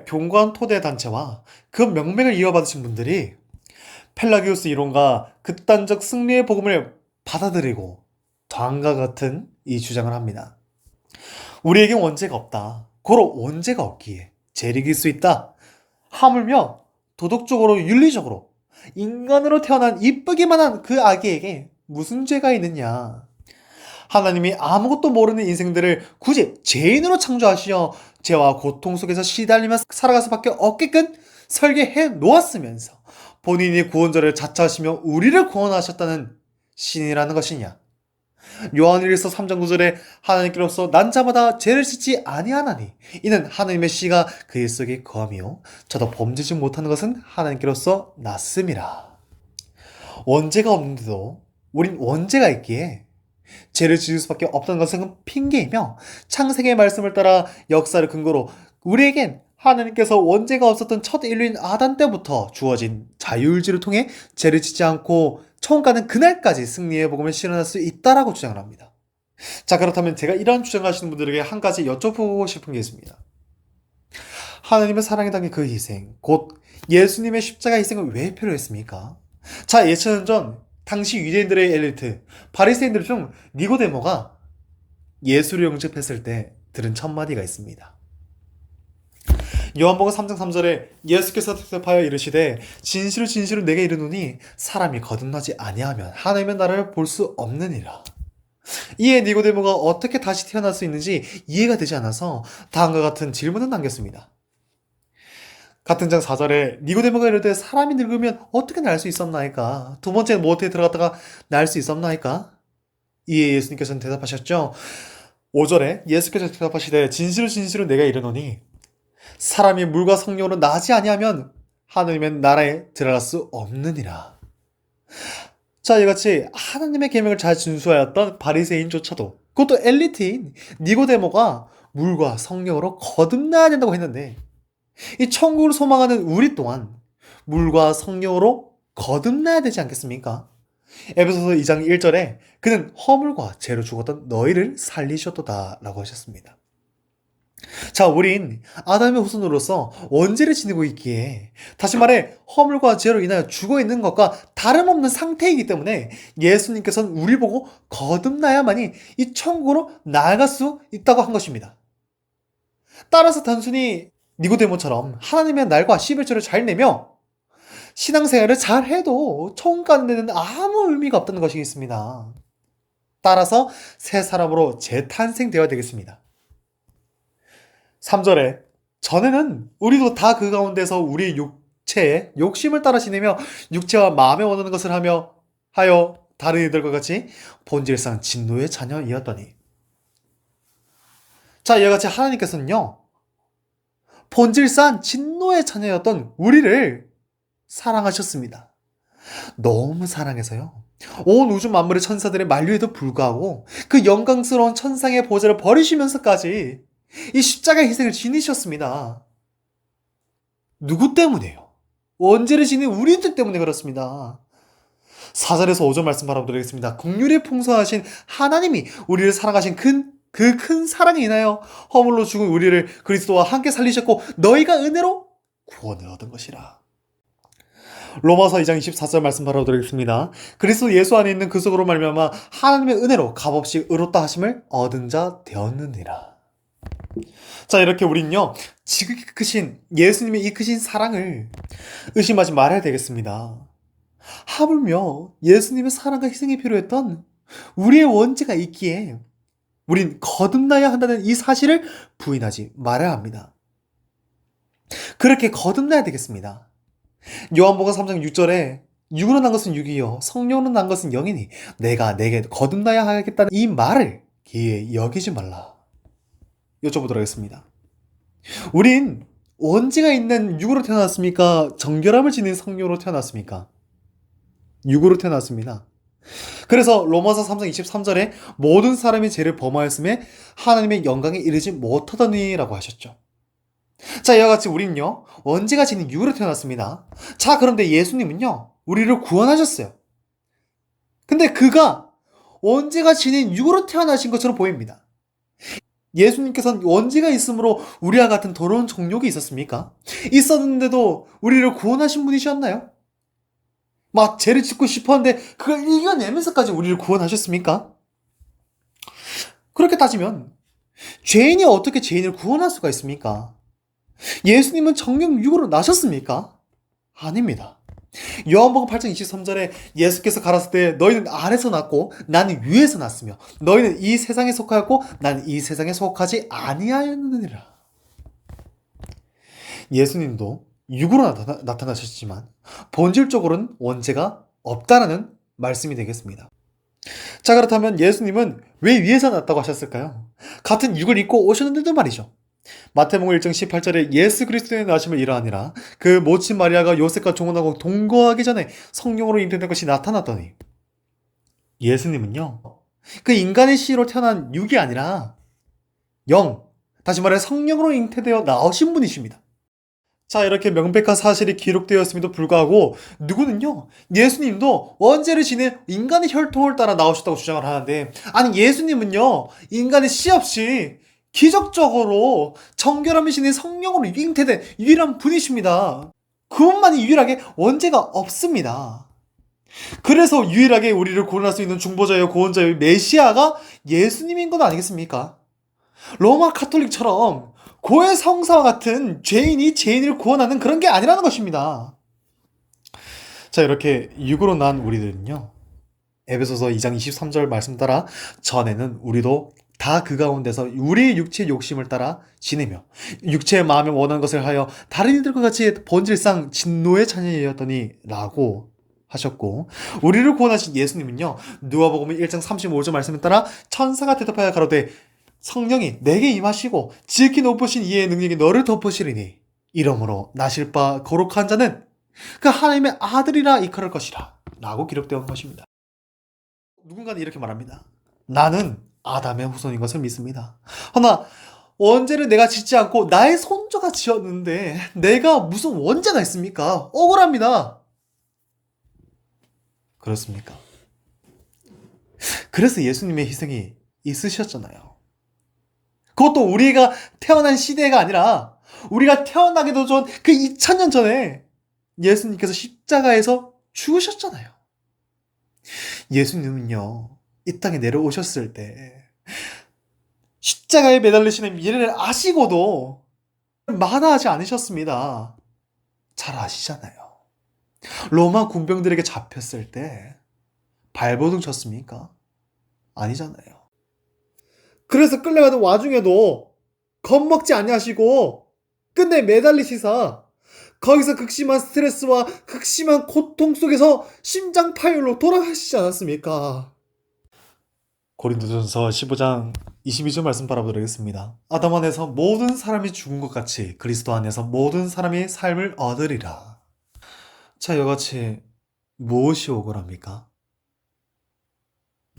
하나님의 견고한 토대 단체와 그 명맥을 이어받으신 분들이 펠라기우스 이론과 극단적 승리의 복음을 받아들이고 다음과 같은 이 주장을 합니다. 우리에겐 원죄가 없다. 고로 원죄가 없기에 죄를 이길 수 있다. 하물며 도덕적으로 윤리적으로 인간으로 태어난 이쁘기만 한 그 아기에게 무슨 죄가 있느냐. 하나님이 아무것도 모르는 인생들을 굳이 죄인으로 창조하시어 죄와 고통 속에서 시달리며 살아갈 수밖에 없게끔 설계해 놓았으면서 본인이 구원자를 자처하시며 우리를 구원하셨다는 신이라는 것이냐. 요한일서 3장 9절에 하나님께로서 난 자마다 죄를 짓지 아니하나니 이는 하나님의 씨가 그의 속에 거하며 저도 범죄지 못하는 것은 하나님께로서 낫음이라. 원죄가 없는데도 우린 원죄가 있기에 죄를 지을 수밖에 없다는 것은 핑계이며 창세기의 말씀을 따라 역사를 근거로 우리에겐 하나님께서 원죄가 없었던 첫 인류인 아담 때부터 주어진 자유의지를 통해 죄를 짓지 않고 처음 가는 그날까지 승리의 복음을 실현할 수 있다라고 주장을 합니다. 자, 그렇다면 제가 이러한 주장을 하시는 분들에게 한 가지 여쭤보고 싶은 게 있습니다. 하나님의 사랑에 담긴 그 희생, 곧 예수님의 십자가 희생은 왜 필요했습니까? 자, 2000년 전 당시 유대인들의 엘리트 바리새인들 중 니고데모가 예수를 영접했을 때 들은 첫 마디가 있습니다. 요한복음 3장 3절에 예수께서 대답하여 이르시되 진실로 진실로 내게 이르노니 사람이 거듭나지 아니하면 하나님의 나라를 볼 수 없느니라. 이에 니고데모가 어떻게 다시 태어날 수 있는지 이해가 되지 않아서 다음과 같은 질문을 남겼습니다. 같은 장 4절에 니고데모가 이르되 사람이 늙으면 어떻게 날 수 있었나이까? 두 번째는 모태에 들어갔다가 날 수 있었나이까? 이에 예수님께서는 대답하셨죠. 5절에 예수께서 대답하시되 진실로 진실로 내가 이르노니 사람이 물과 성령으로 나지 아니하면 하나님의 나라에 들어갈 수 없느니라. 자, 이같이 하나님의 계명을 잘 준수하였던 바리새인조차도 그것도 엘리트인 니고데모가 물과 성령으로 거듭나야 된다고 했는데 이 천국을 소망하는 우리 또한 물과 성령으로 거듭나야 되지 않겠습니까? 에베소서 2장 1절에 그는 허물과 죄로 죽었던 너희를 살리셨도다 라고 하셨습니다. 자, 우린 아담의 후손으로서 원죄를 지니고 있기에 다시 말해 허물과 죄로 인하여 죽어있는 것과 다름없는 상태이기 때문에 예수님께서는 우리 보고 거듭나야만이 이 천국으로 나아갈 수 있다고 한 것입니다. 따라서 단순히 니고데모처럼 하나님의 날과 11절을 잘 내며 신앙생활을 잘 해도 천국 가는 데는 아무 의미가 없다는 것이겠습니다. 따라서 새 사람으로 재탄생되어야 되겠습니다. 3절에 전에는 우리도 다 그 가운데서 우리 육체의 욕심을 따라 지내며 육체와 마음에 원하는 것을 하여 다른 이들과 같이 본질상 진노의 자녀이었더니. 자, 이와 같이 하나님께서는요 본질상 진노의 자녀였던 우리를 사랑하셨습니다. 너무 사랑해서요 온 우주 만물의 천사들의 만류에도 불구하고 그 영광스러운 천상의 보좌를 버리시면서까지 이 십자가의 희생을 지니셨습니다. 누구 때문에요? 원죄를 지닌 우리들 때문에 그렇습니다. 4절에서 5절 말씀 바라보도록 긍휼이 풍성하신 하나님이 우리를 사랑하신 그 큰 사랑에 인하여 허물로 죽은 우리를 그리스도와 함께 살리셨고 너희가 은혜로 구원을 얻은 것이라. 로마서 2장 24절 말씀 바라보도록 그리스도 예수 안에 있는 그 속으로 말미암아 하나님의 은혜로 값없이 의롭다 하심을 얻은 자 되었느니라. 자, 이렇게 우린요 지극히 크신 예수님의 이 크신 사랑을 의심하지 말아야 되겠습니다. 하물며 예수님의 사랑과 희생이 필요했던 우리의 원죄가 있기에 우린 거듭나야 한다는 이 사실을 부인하지 말아야 합니다. 그렇게 거듭나야 되겠습니다. 요한복음 3장 6절에 육으로 난 것은 육이요 성령으로 난 것은 영이니 내가 내게 거듭나야 하겠다는 이 말을 기에 여기지 말라. 여쭤보도록 하겠습니다. 우린 원죄가 있는 육으로 태어났습니까? 정결함을 지닌 성령으로 태어났습니까? 육으로 태어났습니다. 그래서 로마서 3장 23절에 모든 사람이 죄를 범하였음에 하나님의 영광에 이르지 못하더니 라고 하셨죠. 자, 이와 같이 우린요 원죄가 지닌 육으로 태어났습니다. 자, 그런데 예수님은요 우리를 구원하셨어요. 근데 그가 원죄가 지닌 육으로 태어나신 것처럼 보입니다. 예수님께서는 원죄가 있으므로 우리와 같은 더러운 정욕이 있었습니까? 있었는데도 우리를 구원하신 분이셨나요? 막 죄를 짓고 싶었는데 그걸 이겨내면서까지 우리를 구원하셨습니까? 그렇게 따지면 죄인이 어떻게 죄인을 구원할 수가 있습니까? 예수님은 정령 육으로 나셨습니까? 아닙니다. 요한복음 8장 23절에 예수께서 가라사대 때 너희는 아래서 났고 나는 위에서 났으며 너희는 이 세상에 속하였고 나는 이 세상에 속하지 아니하였느니라. 예수님도 육으로 나타나셨지만 본질적으로는 원죄가 없다라는 말씀이 되겠습니다. 자, 그렇다면 예수님은 왜 위에서 났다고 하셨을까요? 같은 육을 입고 오셨는데도 말이죠. 마태복음 1장 18절에 예수 그리스도의 나심을 이러하니라 그 모친 마리아가 요셉과 종혼하고 동거하기 전에 성령으로 잉태된 것이 나타났더니 예수님은요 그 인간의 씨로 태어난 육이 아니라 다시 말해 성령으로 잉태되어 나오신 분이십니다. 자, 이렇게 명백한 사실이 기록되었음에도 불구하고 누구는요 예수님도 원죄를 지닌 인간의 혈통을 따라 나오셨다고 주장을 하는데, 아니 예수님은요 인간의 씨 없이 기적적으로 정결함이 지닌 성령으로 잉태된 유일한 분이십니다. 그분만이 유일하게 원죄가 없습니다. 그래서 유일하게 우리를 구원할 수 있는 중보자여 구원자여 메시아가 예수님인 것 아니겠습니까? 로마 카톨릭처럼 고해 성사와 같은 죄인이 죄인을 구원하는 그런 게 아니라는 것입니다. 자, 이렇게 육으로 난 우리들은요 에베소서 2장 23절 말씀 따라 전에는 우리도 다 그 가운데서 우리의 육체의 욕심을 따라 지내며 육체의 마음에 원하는 것을 하여 다른 이들과 같이 본질상 진노의 자녀였더니 라고 하셨고, 우리를 구원하신 예수님은요 누가복음 1장 35절 말씀을 따라 천사가 대답하여 가로되 성령이 내게 임하시고 지극히 높으신 이의 능력이 너를 덮으시리니 이러므로 나실 바 거룩한 자는 그 하나님의 아들이라 이끌을 것이라 라고 기록되어 온 것입니다. 누군가는 이렇게 말합니다. 나는 아담의 후손인 것을 믿습니다. 허나 원죄를 내가 짓지 않고 나의 손자가 지었는데 내가 무슨 원죄가 있습니까? 억울합니다. 그렇습니까? 그래서 예수님의 희생이 있으셨잖아요. 그것도 우리가 태어난 시대가 아니라 우리가 태어나기도 전 그 2000년 전에 예수님께서 십자가에서 죽으셨잖아요. 예수님은요 이 땅에 내려오셨을 때 십자가에 매달리시는 미래를 아시고도 마다하지 않으셨습니다. 잘 아시잖아요. 로마 군병들에게 잡혔을 때 발버둥 쳤습니까? 아니잖아요. 그래서 끌려가던 와중에도 겁먹지 아니하시고 끝내 매달리시사 거기서 극심한 스트레스와 극심한 고통 속에서 심장 파열로 돌아가시지 않았습니까? 고린도전서 15장 22절 말씀 바라보도록 하겠습니다. 아담 안에서 모든 사람이 죽은 것 같이 그리스도 안에서 모든 사람이 삶을 얻으리라. 자, 이같이 무엇이 억울합니까?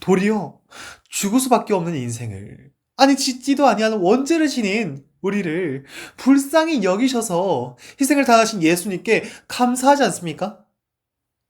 도리어 죽을 수밖에 없는 인생을, 아니 짓지도 아니하는 원죄를 지닌 우리를 불쌍히 여기셔서 희생을 당하신 예수님께 감사하지 않습니까?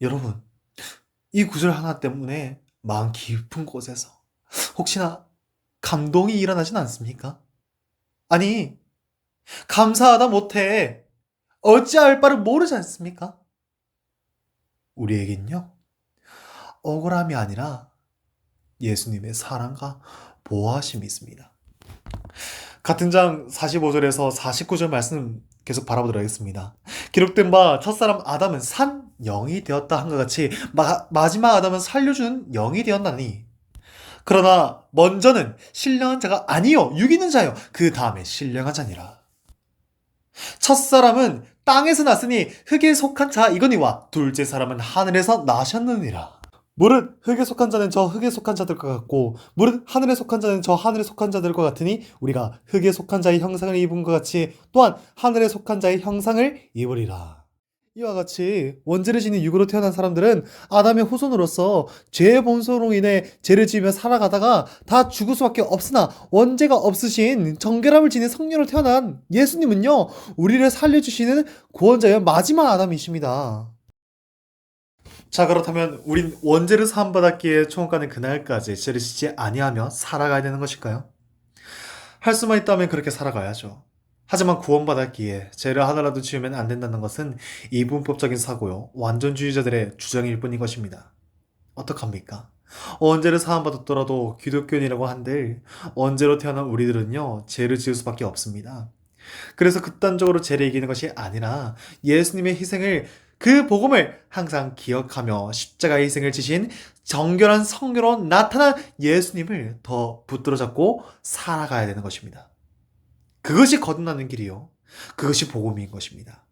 여러분, 이 구절 하나 때문에 마음 깊은 곳에서 혹시나 감동이 일어나진 않습니까? 아니, 감사하다 못해 어찌할 바를 모르지 않습니까? 우리에겐요 억울함이 아니라 예수님의 사랑과 보호하심이 있습니다. 같은 장 45절에서 49절 말씀 계속 바라보도록 하겠습니다. 기록된 바 첫사람 아담은 산 영이 되었다 한것 같이 마지막 아담은 살려주는 영이 되었나니 그러나 먼저는 신령한 자가 아니요 육있는 자요 그 다음에 신령한 자니라. 첫사람은 땅에서 났으니 흙에 속한 자 이거니와 둘째 사람은 하늘에서 나셨느니라. 무릇 흙에 속한 자는 저 흙에 속한 자들과 같고 무릇 하늘에 속한 자는 저 하늘에 속한 자들과 같으니 우리가 흙에 속한 자의 형상을 입은 것 같이 또한 하늘에 속한 자의 형상을 입으리라. 이와 같이 원죄를 지닌 육으로 태어난 사람들은 아담의 후손으로서 죄의 본소로 인해 죄를 지으며 살아가다가 다 죽을 수밖에 없으나 원죄가 없으신 정결함을 지닌 성령으로 태어난 예수님은요 우리를 살려주시는 구원자여 마지막 아담이십니다. 자, 그렇다면 우린 원죄를 사함받았기에 총가는 그날까지 죄를 짓지 아니하며 살아가야 되는 것일까요? 할 수만 있다면 그렇게 살아가야죠. 하지만 구원받았기에 죄를 하나라도 지으면 안 된다는 것은 이분법적인 사고요. 완전주의자들의 주장일 뿐인 것입니다. 어떡합니까? 언제를 사함받았더라도 기독교인이라고 한들 언제로 태어난 우리들은요, 죄를 지을 수밖에 없습니다. 그래서 극단적으로 죄를 이기는 것이 아니라 예수님의 희생을, 그 복음을 항상 기억하며 십자가의 희생을 지신 정결한 성녀로 나타난 예수님을 더 붙들어 잡고 살아가야 되는 것입니다. 그것이 거듭나는 길이요. 그것이 복음인 것입니다.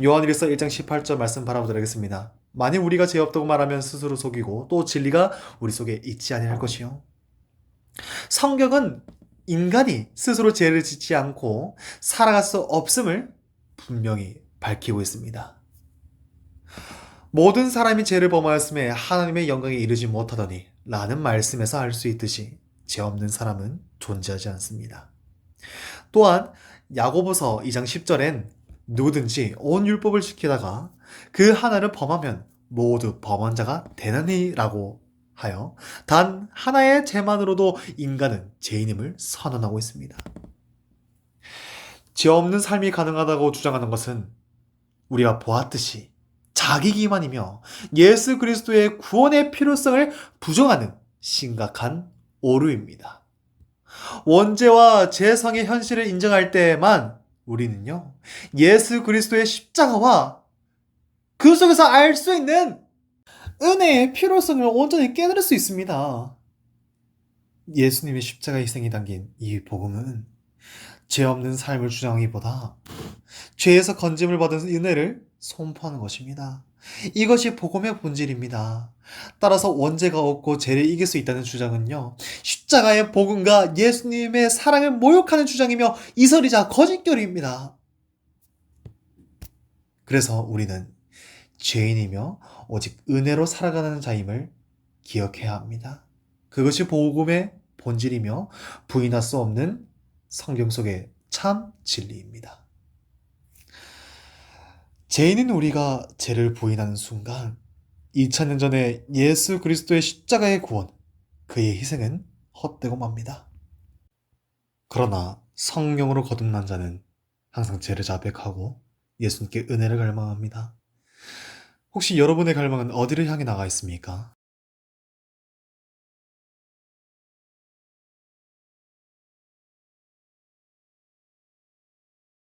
요한일서 1장 18절 말씀 바라보도록 하겠습니다. 만일 우리가 죄 없다고 말하면 스스로 속이고 또 진리가 우리 속에 있지 아니할 것이요. 성경은 인간이 스스로 죄를 짓지 않고 살아갈 수 없음을 분명히 밝히고 있습니다. 모든 사람이 죄를 범하였음에 하나님의 영광에 이르지 못하더니 라는 말씀에서 알 수 있듯이 죄 없는 사람은 존재하지 않습니다. 또한 야고보서 2장 10절엔 누구든지 온 율법을 지키다가 그 하나를 범하면 모두 범한 자가 되느니라고 하여 단 하나의 죄만으로도 인간은 죄인임을 선언하고 있습니다. 죄 없는 삶이 가능하다고 주장하는 것은 우리가 보았듯이 자기 기만이며 예수 그리스도의 구원의 필요성을 부정하는 심각한 오류입니다. 원죄와 죄성의 현실을 인정할 때에만 우리는요, 예수 그리스도의 십자가와 그 속에서 알 수 있는 은혜의 필요성을 온전히 깨달을 수 있습니다. 예수님의 십자가 희생이 담긴 이 복음은 죄 없는 삶을 주장하기보다 죄에서 건짐을 받은 은혜를 선포하는 것입니다. 이것이 복음의 본질입니다. 따라서 원죄가 없고 죄를 이길 수 있다는 주장은요, 십자가의 복음과 예수님의 사랑을 모욕하는 주장이며 이설이자 거짓교리입니다. 그래서 우리는 죄인이며 오직 은혜로 살아가는 자임을 기억해야 합니다. 그것이 복음의 본질이며 부인할 수 없는 성경 속의 참 진리입니다. 죄인인 우리가 죄를 부인하는 순간 2000년 전에 예수 그리스도의 십자가의 구원, 그의 희생은 헛되고 맙니다. 그러나 성령으로 거듭난 자는 항상 죄를 자백하고 예수님께 은혜를 갈망합니다. 혹시 여러분의 갈망은 어디를 향해 나가 있습니까?